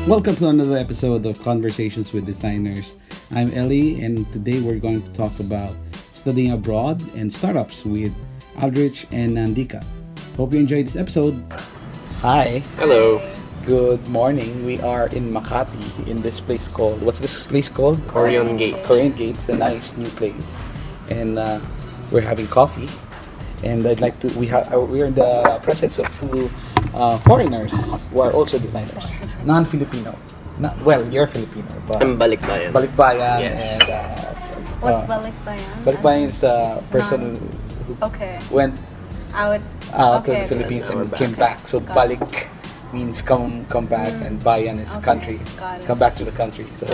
Welcome to another episode of Conversations with Designers. I'm Ellie, and today we're going to talk about studying abroad and startups with Aldrich and Nandika. Hope you enjoyed this episode. Hi. Hello. Good morning. We are in Makati in this place called, what's this place called? Korean Gate. Korean Gate. It's a nice new place. And we're having coffee. And I'd like to, we're in the presence of two foreigners who are also designers. Non-Filipino. Well, you're Filipino, but I'm Balikbayan. Balikbayan. Yes. And, What's Balikbayan? Balikbayan is a person who went out to the Philippines and came back. So Balik means come back, and Bayan is country. Come back to the country. So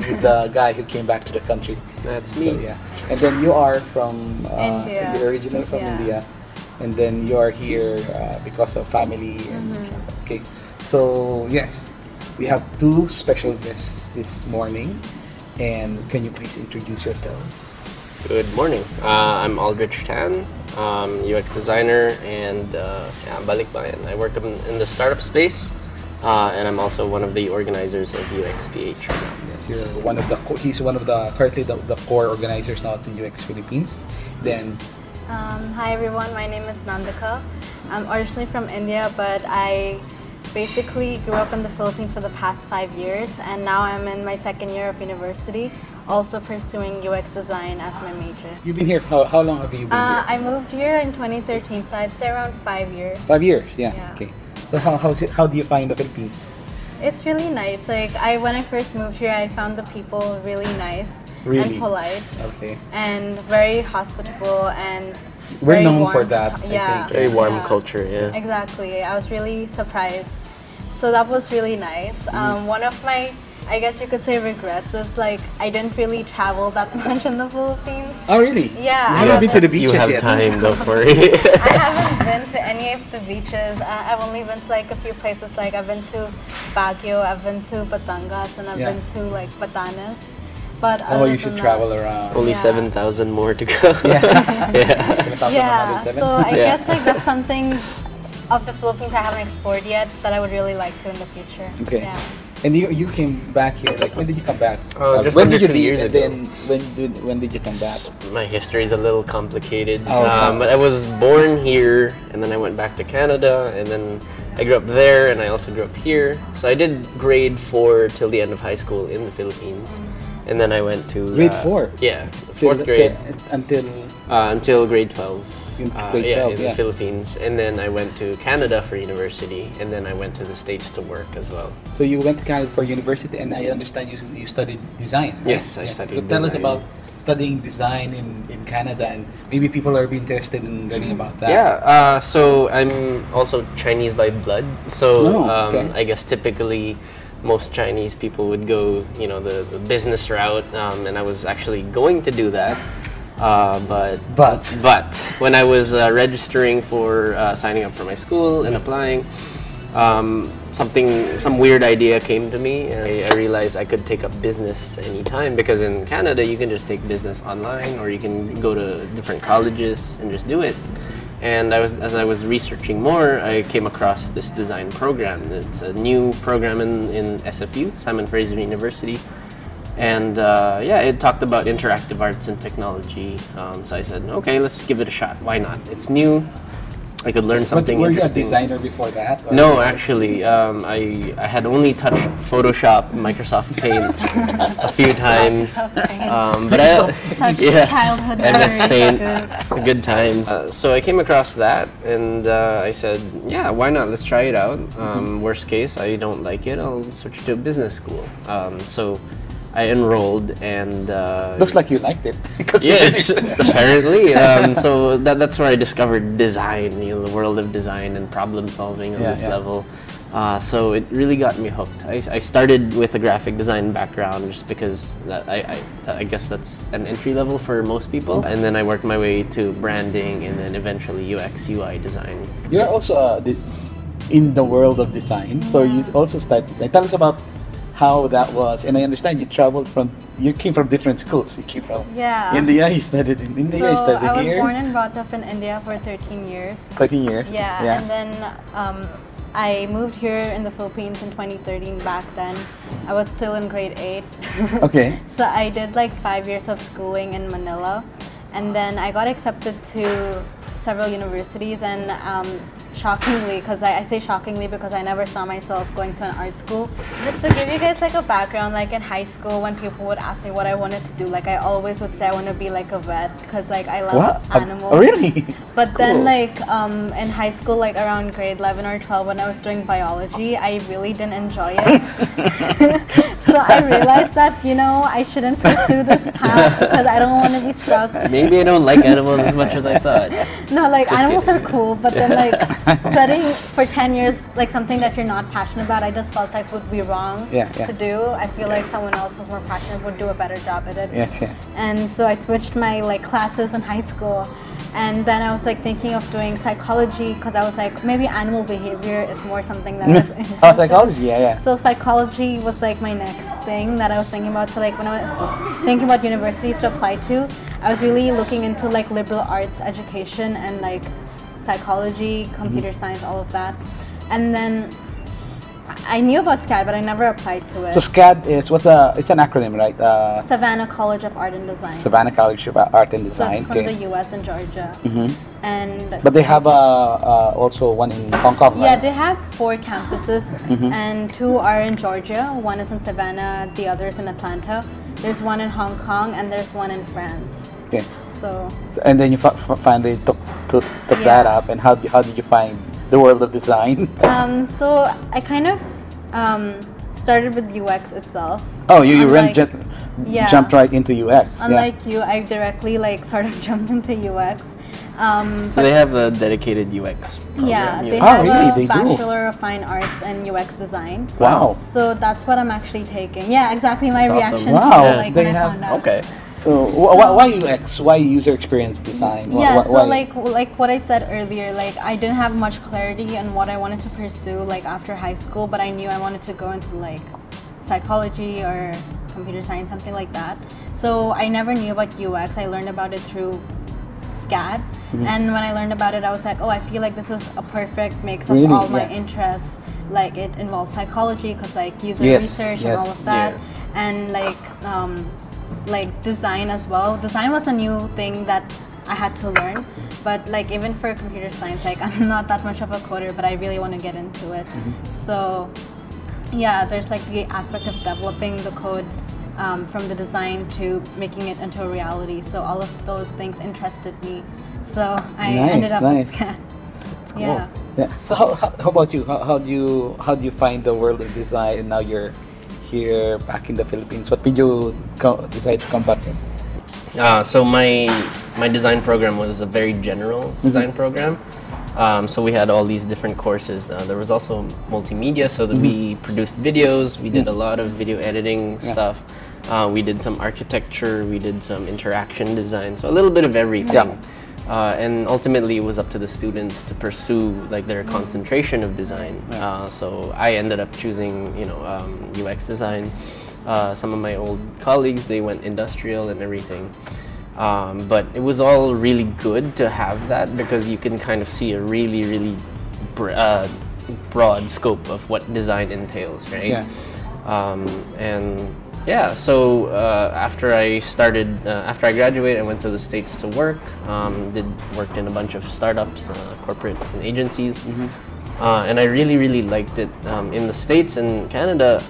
he's a guy who came back to the country. That's me. So, yeah. And then you are from India. You're originally from India, and then you are here because of family. And okay. So yes, we have two special guests this morning, and can you please introduce yourselves? Good morning. I'm Aldrich Tan, UX designer, and Balikbayan. I work in the startup space, and I'm also one of the organizers of UXPH right now. Yes, you're one of the. He's one of the currently the core organizers now at the UX Philippines. Then, hi everyone, my name is Nandika. I'm originally from India, but I basically grew up in the Philippines for the past 5 years, and now I'm in my second year of university, also pursuing UX design as my major. you've been here. How long have you been here? I moved here in 2013, so I'd say around 5 years. 5 years. Yeah. Okay. So how do you find the Philippines? It's really nice. Like when I first moved here, I found the people really nice and polite, and very hospitable, and we're very known warm. for that. Yeah, I think. Very warm culture, yeah. Exactly. I was really surprised. So that was really nice. One of my, I guess you could say, regrets is like I didn't really travel that much in the Philippines. Oh really? Yeah. You haven't been to the beaches yet. You have time, don't worry. I haven't been to any of the beaches. I've only been to like a few places. Like I've been to Baguio, I've been to Batangas, and I've been to like Batanes. But you should travel around. Only 7,000 more to go. Yeah. So I guess like that's something of the Philippines I haven't explored yet that I would really like to in the future. Okay. Yeah. And you came back here. Like when did you come back? Just when under did you 2 leave? years And ago. then when did you come back? My history is a little complicated, Okay. but I was born here, and then I went back to Canada, and then I grew up there, and I also grew up here. So I did grade 4 till the end of high school in the Philippines, and then I went to grade 4. Yeah, 4th grade until grade 12. grade 12, in the Philippines, and then I went to Canada for university, and then I went to the States to work as well. So you went to Canada for university, and I understand you studied design. Right? Yes, I studied So tell us design. about studying design in Canada, and maybe people are interested in learning about that. Yeah, so I'm also Chinese by blood, so I guess typically most Chinese people would go, the business route, and I was actually going to do that. But when I was registering for signing up for my school and applying, some weird idea came to me, and I realized I could take up business anytime, because in Canada you can just take business online, or you can go to different colleges and just do it. And as I was researching more, I came across this design program. It's a new program in SFU, Simon Fraser University. And it talked about interactive arts and technology. So I said, okay, let's give it a shot. Why not? It's new. I could learn something interesting. Were you a designer before that? No, actually, I had only touched Photoshop, Microsoft Paint a few times. But Childhood MS Paint, good. good times. So I came across that, and I said, yeah, why not? Let's try it out. Worst case, I don't like it, I'll switch to a business school. So I enrolled, and looks like you liked it. It's apparently. So that's where I discovered design, the world of design and problem solving on this level. So it really got me hooked. I started with a graphic design background just because I guess that's an entry level for most people, and then I worked my way to branding, and then eventually UX UI design. You're also in the world of design, so you also started design. Tell us about how that was. And I understand you came from different schools. You came from India, you studied in India, you studied I was here. born and brought up in India for 13 years. 13 years? Yeah. And then I moved here in the Philippines in 2013. Back then, I was still in grade 8. Okay. So I did like 5 years of schooling in Manila, and then I got accepted to several universities, and shockingly, because I say shockingly because I never saw myself going to an art school. Just to give you guys like a background, like in high school when people would ask me what I wanted to do, like I always would say I want to be like a vet because like I love animals. Oh, really? But then like in high school, like around grade 11 or 12 when I was doing biology, I really didn't enjoy it. So I realized that, you know, I shouldn't pursue this path because I don't want to be stuck. Maybe I don't like animals as much as I thought. No, like Just animals kidding. are cool, but then like studying for 10 years, like something that you're not passionate about, I just felt like would be wrong to do. I feel like someone else who's more passionate would do a better job at it. Yes, yes. And so I switched my like classes in high school. And then I was like thinking of doing psychology because I was like, maybe animal behavior is more something that I was interested Oh, psychology, yeah. So psychology was like my next thing that I was thinking about. So like when I was thinking about universities to apply to, I was really looking into like liberal arts education and like psychology, computer science, all of that. And then I knew about SCAD, but I never applied to it. So SCAD is it's an acronym, right? Savannah College of Art and Design. Savannah College of Art and So Design. it's from the US and Georgia. And But they have also one in Hong Kong, yeah, right? they have 4 campuses, and 2 are in Georgia. One is in Savannah, the other is in Atlanta. There's one in Hong Kong, and there's one in France. Okay. So And then you finally took that up. And how did you find the world of design? so I kind of started with UX itself. Oh, you Unlike- jumped right into UX. Unlike you, I directly like sort of jumped into UX. So they have a dedicated UX program. Yeah, they UX. have really? a They do? Bachelor of Fine Arts and UX Design. Wow. So that's what I'm actually taking. Yeah, exactly my That's awesome. reaction Wow, to like they when I have- found out. Okay. So why UX? Why user experience design? Yeah, so why? like what I said earlier, like I didn't have much clarity on what I wanted to pursue like after high school, but I knew I wanted to go into like psychology or computer science, something like that. So I never knew about UX. I learned about it through SCAD. And when I learned about it, I was like, oh, I feel like this is a perfect mix of Really? all my Yeah. interests. Like it involves psychology because like user Yes, research and all yes. of that, and like design as well. Design was a new thing that I had to learn, but like even for computer science, like I'm not that much of a coder, but I really want to get into it. So yeah, there's like the aspect of developing the code from the design to making it into a reality. So all of those things interested me. So I ended up nice. with SCAD. Yeah. Yeah. So how about you? How do you find the world of design? And now you're here back in the Philippines. What made you decide to come back? So my design program was a very general design program. So we had all these different courses. There was also multimedia, so that we produced videos. We did a lot of video editing stuff. We did some architecture. We did some interaction design. So a little bit of everything. And ultimately, it was up to the students to pursue like their concentration of design. So I ended up choosing, UX design. Some of my old colleagues, they went industrial and everything. But it was all really good to have that because you can kind of see a really, really broad scope of what design entails, right? So after I graduated, I went to the States to work. Worked in a bunch of startups, corporate and agencies, and I really, really liked it. In the States and Canada,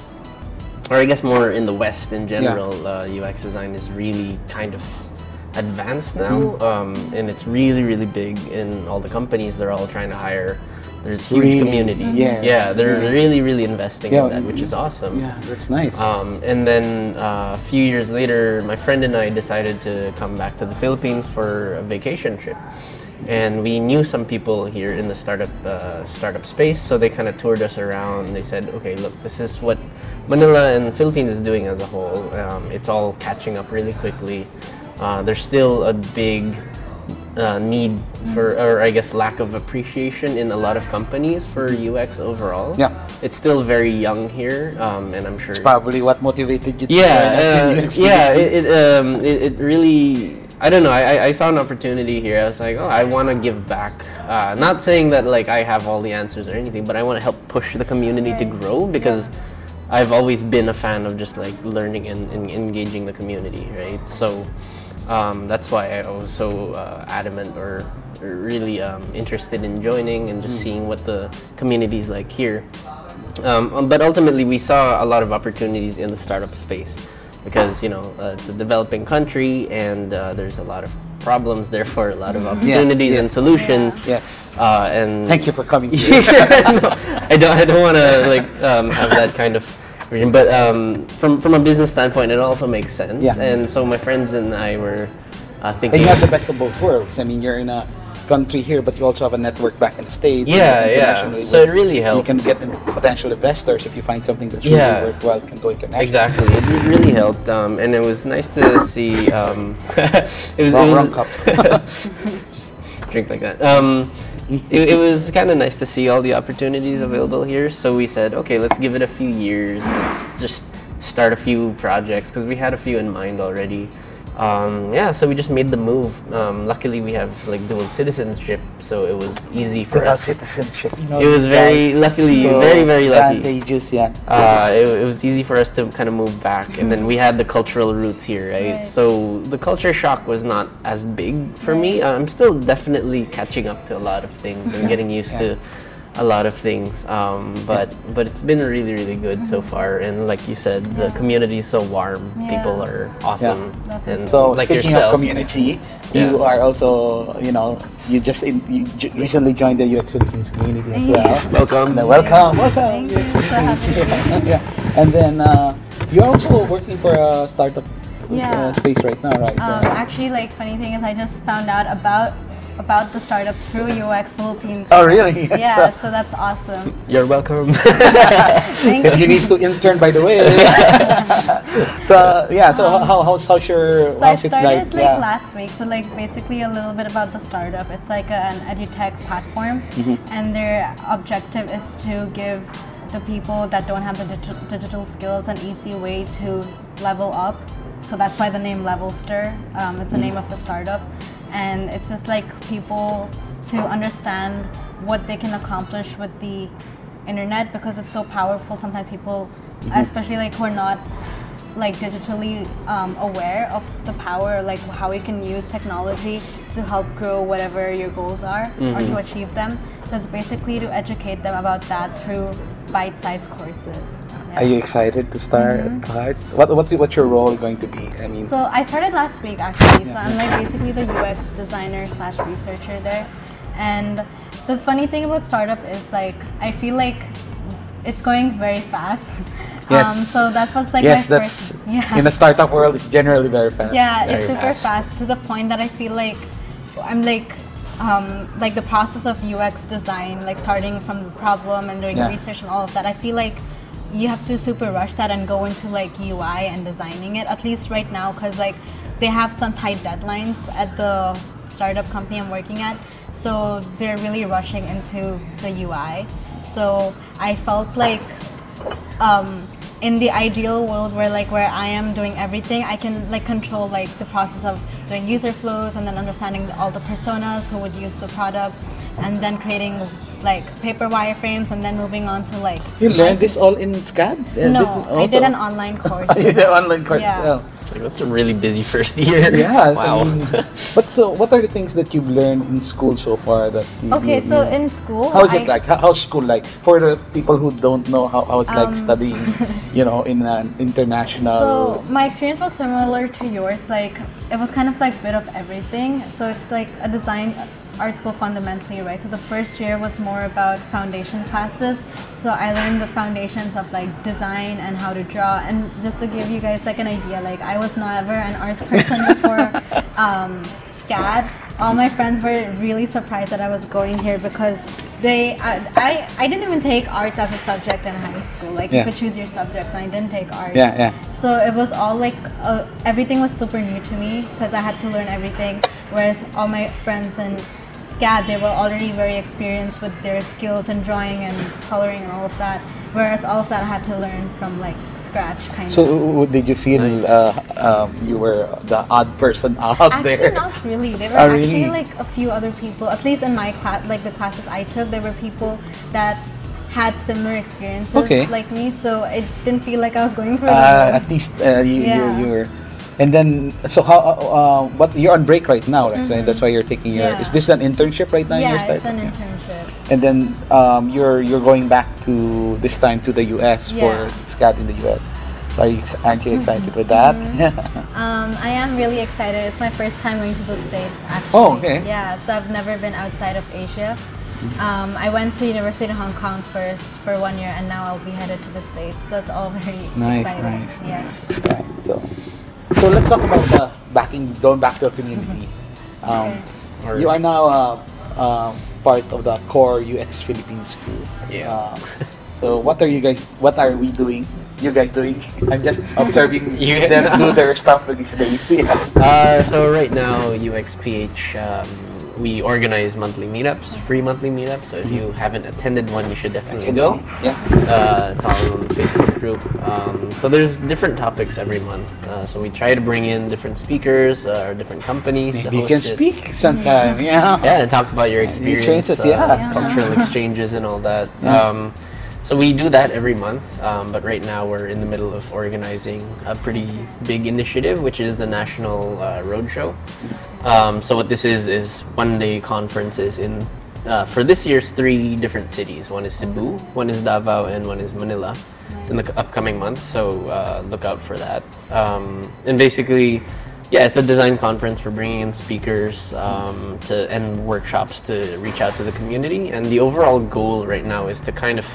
or I guess more in the West in general, UX design is really kind of advanced now, and it's really, really big in all the companies. They're all trying to hire. There's huge community. They're really, really investing in that, which is awesome. Yeah, that's nice. And then a few years later, my friend and I decided to come back to the Philippines for a vacation trip. And we knew some people here in the startup space, so they kind of toured us around. They said, okay, look, this is what Manila and Philippines is doing as a whole. It's all catching up really quickly. There's still a big need for, or I guess lack of appreciation in a lot of companies for UX overall. It's still very young here, and I'm sure it's probably what motivated you to it really I don't know. I saw an opportunity here. I was like, oh, I want to give back. Not saying that like I have all the answers or anything, but I want to help push the community to grow because I've always been a fan of just like learning and engaging the community, right? So that's why I was so adamant or really interested in joining and just seeing what the community is like here. But ultimately, we saw a lot of opportunities in the startup space because, you know, it's a developing country and there's a lot of problems, therefore a lot of opportunities and solutions. Yes. And Thank you for coming here. No, I don't want to like have that kind of vision, but from a business standpoint, it also makes sense. Yeah. And so my friends and I were thinking. And you have the best of both worlds. I mean, you're in a country here, but you also have a network back in the States. Yeah. So it really helped. You can get potential investors if you find something that's really worthwhile. Can go international. Exactly, it really helped, and it was nice to see. It was wrong cup. Just drink like that. It was kind of nice to see all the opportunities available here. So we said, okay, let's give it a few years. Let's just start a few projects because we had a few in mind already. So we just made the move. Luckily, we have like dual citizenship, so it was easy for us. Citizenship. You know, It was very luckily, so very lucky. advantageous, yeah. It was easy for us to kind of move back, and then we had the cultural roots here, right? So the culture shock was not as big for me. I'm still definitely catching up to a lot of things and getting used to a lot of things, but it's been really good so far. And like you said, the community is so warm. People are awesome. And So like speaking yourself, of community, you are also, you know, you recently joined the UX Philippines community as well. welcome. And welcome. Thank you for having me. And then you're also working for a startup space right now, right? Actually, like, funny thing is I just found out about the startup through UX Philippines. Oh, really? Yeah, so that's awesome. You're welcome. Thank If you. you need to intern, by the way. So how's your So I how's it started like? last week. So like basically a little bit about the startup. It's like an edutech platform, and their objective is to give the people that don't have the digital skills an easy way to level up. So that's why the name Levelster is the name of the startup. And it's just like people to understand what they can accomplish with the internet because it's so powerful. Sometimes people, especially like who are not like digitally aware of the power, like how you can use technology to help grow whatever your goals are or to achieve them. So it's basically to educate them about that through bite-sized courses. Are you excited to start? What's your role going to be? I mean, So I started last week actually. So I'm like basically the UX designer / researcher there. And the funny thing about startup is like I feel like it's going very fast. Yes. So that was like yes, my that's first. in the startup world, it's generally very fast. Yeah, Very it's super fast. fast to the point that I feel like I'm like the process of UX design, like starting from the problem and doing research and all of that. I feel like you have to super rush that and go into like UI and designing it, at least right now, because like they have some tight deadlines at the startup company I'm working at, so they're really rushing into the UI. So I felt like in the ideal world where I am doing everything, I can like control like the process of doing user flows and then understanding all the personas who would use the product, and then creating like paper wireframes, and then moving on to like. You learned this all in SCAD? No, This is I did an online course. You did an online course. Yeah. as well. Like, that's a really busy first year. Yeah. Wow. I mean, but so, what are the things that you've learned in school so far that? Okay, so in school, How is it like? How's school like for the people who don't know how it's like studying, you know, in an international? So my experience was similar to yours. Like it was kind of like a bit of everything. So it's like a design art school fundamentally, right? So the first year was more about foundation classes. So I learned the foundations of like design and how to draw. And just to give you guys like an idea, like I was never an arts person before SCAD. All my friends were really surprised that I was going here because I didn't even take arts as a subject in high school. Like you could choose your subjects, and I didn't take arts. So it was all like everything was super new to me because I had to learn everything. Whereas all my friends in SCAD, they were already very experienced with their skills in drawing and coloring and all of that. Whereas all of that I had to learn from like scratch, kind of. So did you feel you were the odd person out there? Actually, not really. There were Oh, actually really? like a few other people, at least in my class, like the classes I took, there were people that had similar experiences like me, so it didn't feel like I was going through it alone. At least you were. And then, so how? What you're on break right now, right? So that's why you're taking your. Is this an internship right now? Yeah, it's an internship. And then you're going back to this time to the US for SCAD in the US. So aren't you excited with that? I am really excited. It's my first time going to the States, actually. Oh, okay. Yeah, so I've never been outside of Asia. I went to University in Hong Kong first for 1 year, and now I'll be headed to the States. So it's all very exciting. Nice. Yeah. Right. So let's talk about going back to the community. You are now part of the core UX Philippines crew. Yeah. So what are we doing? You guys doing? I'm just observing them do their stuff these days. So right now, UXPH, we organize monthly meetups, free monthly meetups. So if you haven't attended one, you should definitely go. Yeah. It's all on the Facebook group. So there's different topics every month. So we try to bring in different speakers or different companies. Maybe you can speak sometime. Yeah. Yeah, and talk about your experiences, cultural exchanges, and all that. So we do that every month, but right now we're in the middle of organizing a pretty big initiative, which is the National Roadshow. So what this is one-day conferences in, for this year's 3 different cities. One is Cebu, one is Davao, and one is Manila. It's in the upcoming months, so look out for that. And basically, yeah, it's a design conference. We're bringing in speakers and workshops to reach out to the community. And the overall goal right now is to kind of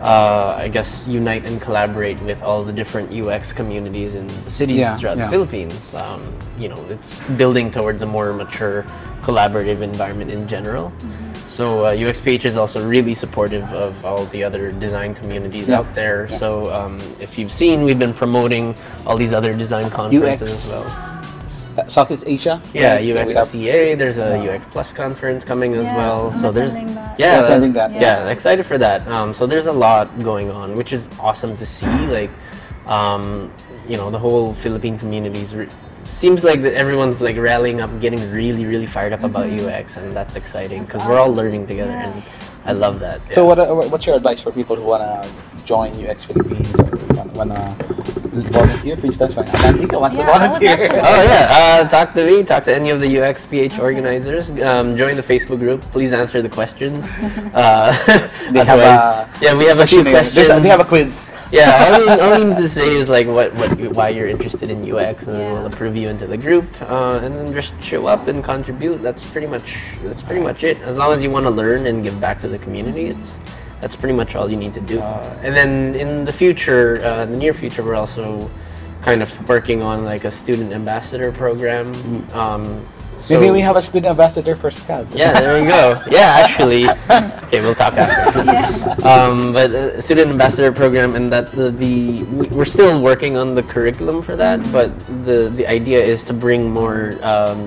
I guess unite and collaborate with all the different UX communities in the cities throughout the Philippines. It's building towards a more mature, collaborative environment in general. So UXPH is also really supportive of all the other design communities out there. So if you've seen, we've been promoting all these other design conferences as well. Southeast Asia? Yeah, UXCA. There's a UX Plus conference coming as well. So there's attending that. Excited for that. So there's a lot going on, which is awesome to see. Like, the whole Philippine communities seems like that everyone's like rallying up, getting really, really fired up about UX, and that's exciting because we're all learning together, and I love that. So what's your advice for people who wanna join UX Philippines or wanna volunteer? For instance, Nandika wants to volunteer. Talk to me. Talk to any of the UXPH organizers. Join the Facebook group. Please answer the questions. We have a few questions. They have a quiz. Yeah, all you need to say is like why you're interested in UX, and then we'll approve you into the group, and then just show up and contribute. That's pretty much it. As long as you want to learn and give back to the community, that's pretty much all you need to do. And then in the future, the near future, we're also kind of working on like a student ambassador program. So maybe we have a student ambassador for SCAD. Yeah, there we go. Yeah, actually. Okay, we'll talk after. But a student ambassador program, and that we're still working on the curriculum for that. But the idea is to bring more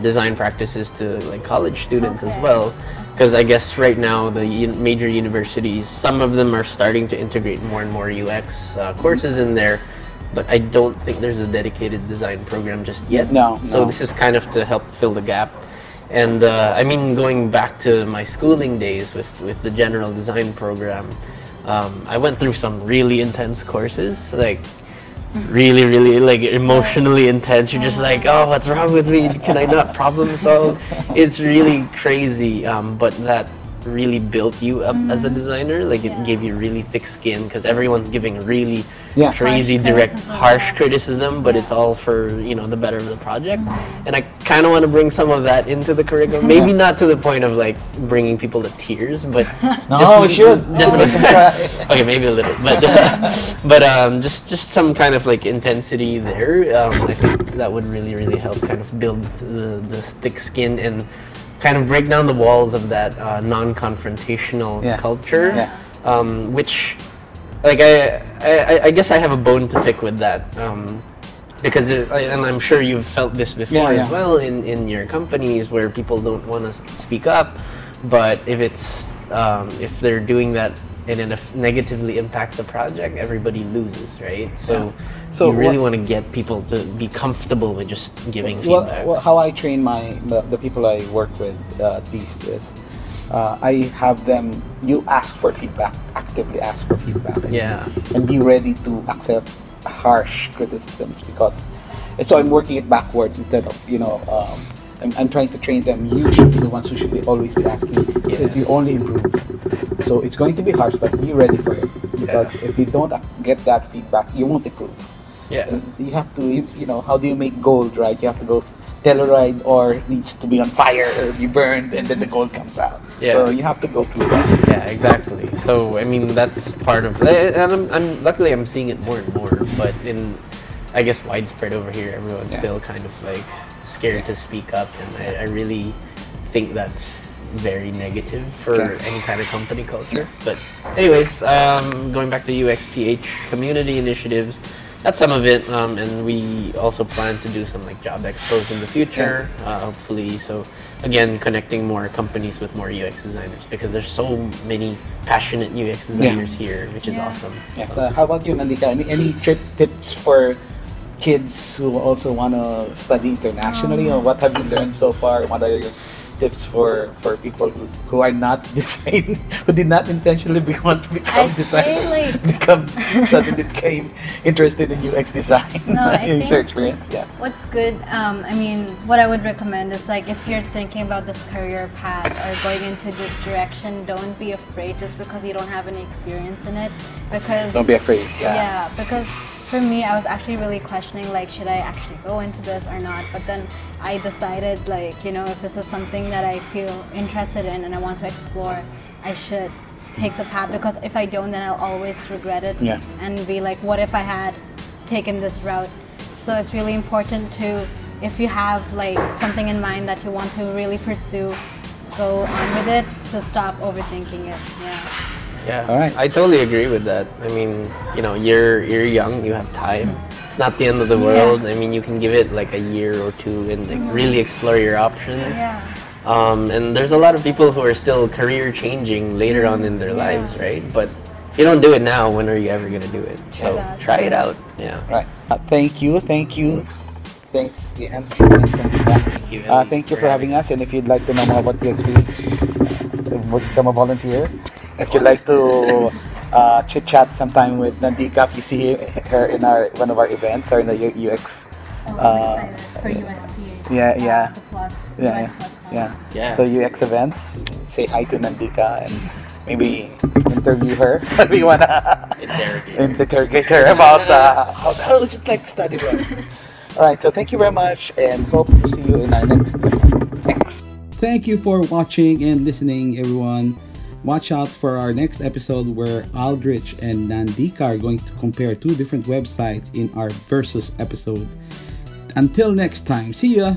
design practices to like college students as well. Because I guess right now the major universities, some of them are starting to integrate more and more UX courses in there. But I don't think there's a dedicated design program just yet. So this is kind of to help fill the gap. And I mean, going back to my schooling days with the general design program, I went through some really intense courses, like really, really like emotionally intense. You're just like, oh, what's wrong with me? Can I not problem solve? It's really crazy, but that really built you up as a designer. Like it gave you really thick skin because everyone's giving really crazy harsh criticism, but it's all for the better of the project. And I kind of want to bring some of that into the curriculum. Maybe not to the point of like bringing people to tears, but we should definitely. Okay, maybe a little, but just some kind of like intensity there. I think that would really, really help kind of build the thick skin and kind of break down the walls of that non-confrontational culture, which, like, I guess I have a bone to pick with that, because and I'm sure you've felt this before as well in your companies where people don't want to speak up, but if they're doing that and it negatively impacts the project, everybody loses, right? So, So you really what- want to get people to be comfortable with just giving Well, feedback. how I train the people I work with these is I have them, you ask for feedback, actively ask for feedback, and be ready to accept harsh criticisms, because so I'm working it backwards instead of I'm trying to train them. You should be the ones who should always be asking, so you only improve. So it's going to be harsh, but be ready for it, because if you don't get that feedback, you won't improve. Yeah. You have to, how do you make gold, right? You have to go Telluride, or it needs to be on fire or be burned, and then the gold comes out. Yeah. So you have to go through that. Yeah, exactly. So I mean, that's part of, and I'm luckily I'm seeing it more and more, but in, I guess, widespread over here, everyone's still kind of like scared to speak up, and I really think that's very negative for any kind of company culture. But anyways, going back to UXPH community initiatives, that's some of it, and we also plan to do some like job expos in the future, hopefully. So again, connecting more companies with more UX designers, because there's so many passionate UX designers here, which is awesome. How about you, Nandika? Any tips for kids who also want to study internationally, or what have you learned so far? What are your tips for people who are not design, who did not intentionally want to become designers, suddenly became interested in UX design? User experience. What's good, I mean, what I would recommend is, like, if you're thinking about this career path or going into this direction, don't be afraid just because you don't have any experience in it. Because don't be afraid. Because for me, I was actually really questioning, like, should I actually go into this or not? But then I decided, like, if this is something that I feel interested in and I want to explore, I should take the path, because if I don't, then I'll always regret it and be like, what if I had taken this route? So it's really important to, if you have like something in mind that you want to really pursue, go on with it, so stop overthinking it. Yeah. All right. I totally agree with that. I mean, you're young, you have time. It's not the end of the world. I mean, you can give it like a year or two and like really explore your options. And there's a lot of people who are still career changing later on in their lives, right? But if you don't do it now, when are you ever gonna do it? So try it out. Right. Thank you. Thanks, Ian. Thank you for having us. And if you'd like to know more about your experience, become a volunteer. If you'd like to chit chat sometime with Nandika, if you see her in one of our events or in the UX. For UXPH. So UX events, say hi to Nandika and maybe interview her. We wanna interrogate her about how does it like to study well. All right. So thank you very much, and hope to see you in our next episode. Thanks. Thank you for watching and listening, everyone. Watch out for our next episode where Aldrich and Nandika are going to compare two different websites in our Versus episode. Until next time, see ya!